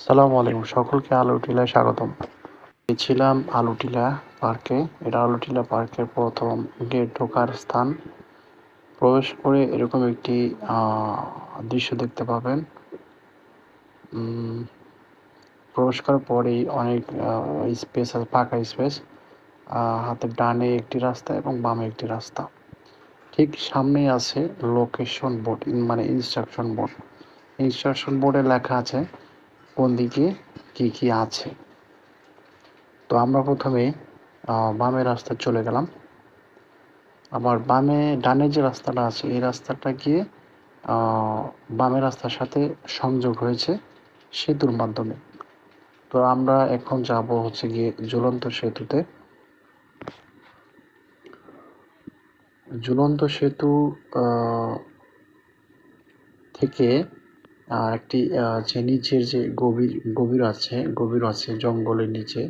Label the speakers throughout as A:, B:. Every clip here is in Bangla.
A: সালামু আলাইকুম, সকলকে আলুটিলায় স্বাগতম। ছিলাম আলুটিলা পার্কে। এটা আলুটিলা পার্কের প্রথম গেট ঢোকার স্থান। প্রবেশ করে এরকম একটি দৃশ্য দেখতে পাবেন। প্রবেশ করার পরেই অনেক স্পেস আছে, ফাঁকা স্পেস। হাতের ডানে একটি রাস্তা এবং বামে একটি রাস্তা। ঠিক সামনেই আছে লোকেশন বোর্ড, মানে ইনস্ট্রাকশন বোর্ড। ইনস্ট্রাকশন বোর্ডে লেখা আছে কোন দিকে কি কি আছে। তো আমরা প্রথমে বামে রাস্তা চলে গেলাম। আবার ডানে যে রাস্তাটা আছে এই রাস্তাটা গিয়ে বামের রাস্তার সাথে সংযোগ হয়েছে সেতুর মাধ্যমে। তো আমরা এখন যাব হচ্ছে গিয়ে ঝুলন্ত সেতুতে। ঝুলন্ত সেতু থেকে একটি যে নিচের যে গভীর আছে জঙ্গলের নিচে।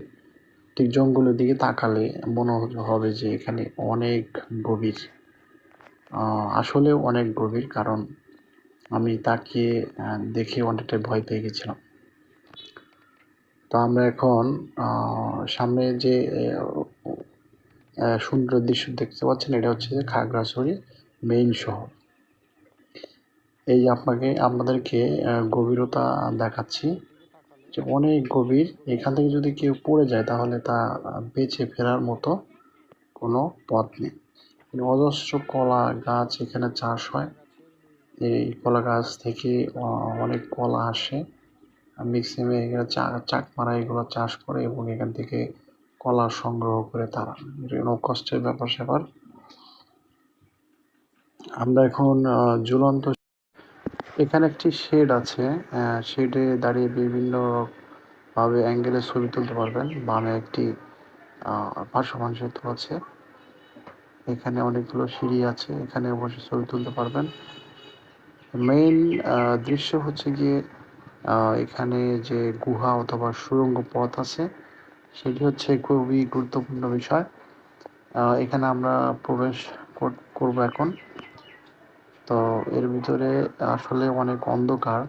A: ঠিক জঙ্গলের দিকে তাকালে মনে হবে যে এখানে অনেক গভীর। আসলেও অনেক গভীর, কারণ আমি তাকিয়ে দেখে অনেকটা ভয় পেয়ে গেছিলাম। তো আমরা এখন সামনে যে সুন্দর দৃশ্য দেখতে পাচ্ছেন, এটা হচ্ছে খাগড়াছড়ি মেইন শহর। এই আপনাদেরকে গভীরতা দেখাচ্ছি যে অনেক গভীর। এখান থেকে যদি কেউ পড়ে যায় তাহলে তা বেঁচে ফেরার মতো কোনো পথ নেই। অজস্র কলা গাছ এখানে চাষ হয়। এই কলা গাছ থেকে অনেক কলা আসে। ম্যাক্সিমাম এখানে চাকমারা এগুলো চাষ করে এবং এখান থেকে কলা সংগ্রহ করে তারা। এটা কষ্টের ব্যাপার। আমরা এখন ঝুলন্ত এখানে একটি শেড আছে। শেডে দাঁড়িয়ে বিভিন্ন ভাবে অ্যাঙ্গেলে ছবি তুলতে পারবেন। বামে একটি ভাসমান সেতু আছে। এখানে অনেকগুলো সিঁড়ি আছে, এখানে বসে ছবি তুলতে পারবেন। মেইন দৃশ্য হচ্ছে গিয়ে এখানে যে গুহা অথবা সুড়ঙ্গ পথ আছে সেটি হচ্ছে খুবই গুরুত্বপূর্ণ বিষয়। এখানে আমরা প্রবেশ করব এখন। তো এর ভিতরে আসলে অনেক অন্ধকার।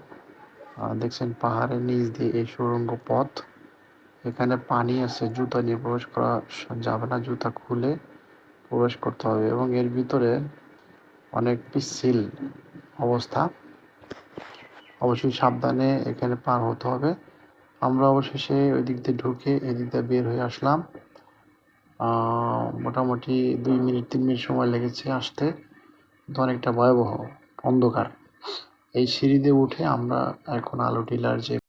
A: দেখছেন পাহাড়ের নিচ দিয়ে এই সুড়ঙ্গ পথ। এখানে পানি আছে, জুতা নিয়ে প্রবেশ করা যাবে না, জুতা খুলে প্রবেশ করতে হবে এবং এর ভিতরে অনেক পিচ্ছিল অবস্থা। অবশ্যই সাবধানে এখানে পার হতে হবে। আমরা অবশেষে ওই দিক দিয়ে ঢুকে এদিক দিয়ে বের হয়ে আসলাম। মোটামুটি 2-3 মিনিট সময় লেগেছে আসতে। অনেকটা ভয়াবহ অন্ধকার। এই সিঁড়ি দিয়ে উঠে আমরা এখন আলুটিলার যে